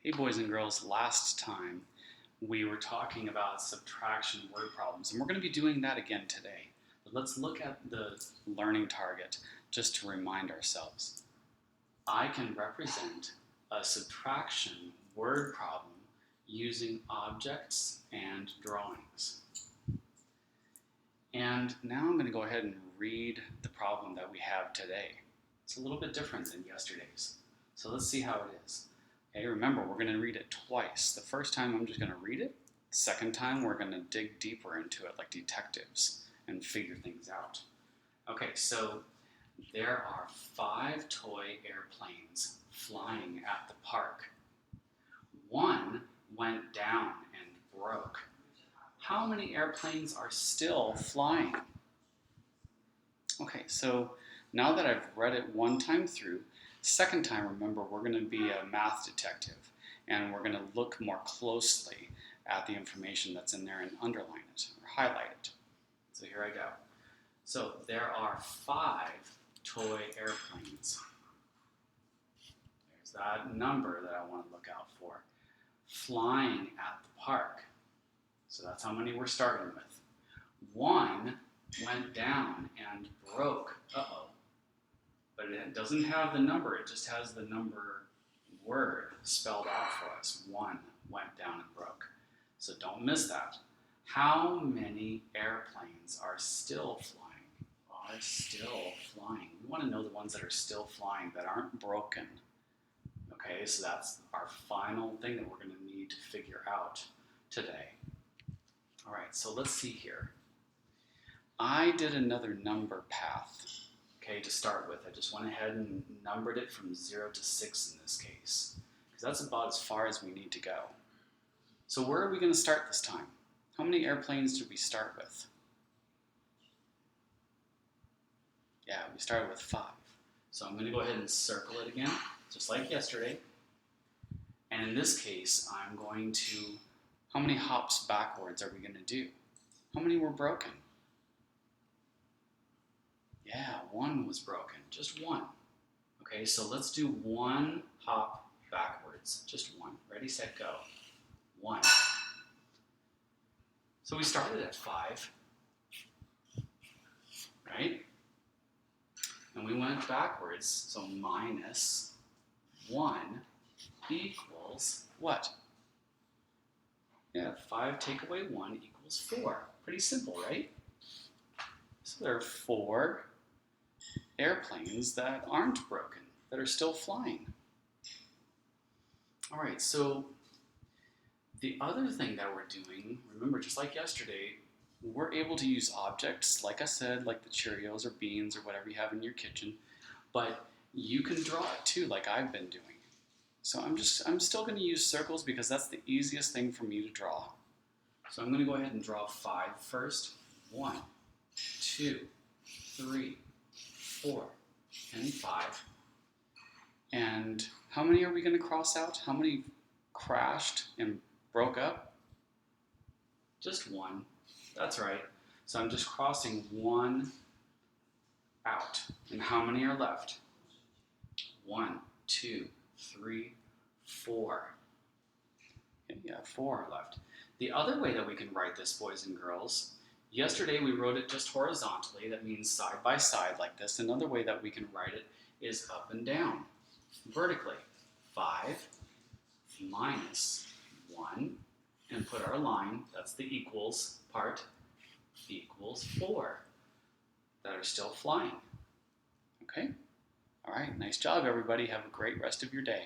Hey boys and girls, last time we were talking about subtraction word problems, and we're going to be doing that again today. But let's look at the learning target just to remind ourselves. I can represent a subtraction word problem using objects and drawings. And now I'm going to go ahead and read the problem that we have today. It's a little bit different than yesterday's. So let's see how it is. Okay, remember, we're going to read it twice. The first time I'm just going to read it. The second time we're going to dig deeper into it like detectives and figure things out. Okay, so there are 5 toy airplanes flying at the park. One went down and broke. How many airplanes are still flying? Okay, so now that I've read it one time through, second time, remember, we're going to be a math detective, and we're going to look more closely at the information that's in there and underline it or highlight it. So here I go. So there are 5 toy airplanes. There's that number that I want to look out for. Flying at the park. So that's how many we're starting with. One went down and broke. Uh-oh. But it doesn't have the number, it just has the number word spelled out for us. 1 went down and broke. So don't miss that. How many airplanes are still flying? Are still flying. We want to know the ones that are still flying, that aren't broken. Okay, so that's our final thing that we're going to need to figure out today. All right, so let's see here. I did another number path. Okay, to start with, I just went ahead and numbered it from 0 to 6 in this case, because that's about as far as we need to go. So where are we going to start this time? How many airplanes did we start with? Yeah, we started with 5. So I'm going to go ahead and circle it again, just like yesterday. And in this case, I'm going to, how many hops backwards are we going to do? How many were broken? Yeah, 1 was broken, just 1. Okay, so let's do 1 hop backwards, just 1. Ready, set, go. 1. So we started at 5, right? And we went backwards, so minus 1 equals what? Yeah, 5 take away 1 equals 4. Pretty simple, right? So there are 4 airplanes that aren't broken, that are still flying. All right, so the other thing that we're doing, remember, just like yesterday, we're able to use objects, like I said, like the Cheerios or beans or whatever you have in your kitchen, but you can draw it too, like I've been doing. So I'm still going to use circles because that's the easiest thing for me to draw. So I'm going to go ahead and draw 5 first. 1, 2, 3, 4, and 5. And how many are we going to cross out? How many crashed and broke up? Just 1. That's right. So I'm just crossing 1 out. And how many are left? 1, 2, 3, 4. Okay, yeah, 4 are left. The other way that we can write this, boys and girls, yesterday we wrote it just horizontally. That means side by side like this. Another way that we can write it is up and down. Vertically. 5 minus 1. And put our line, that's the equals part, equals 4 that are still flying. Okay? All right, nice job everybody. Have a great rest of your day.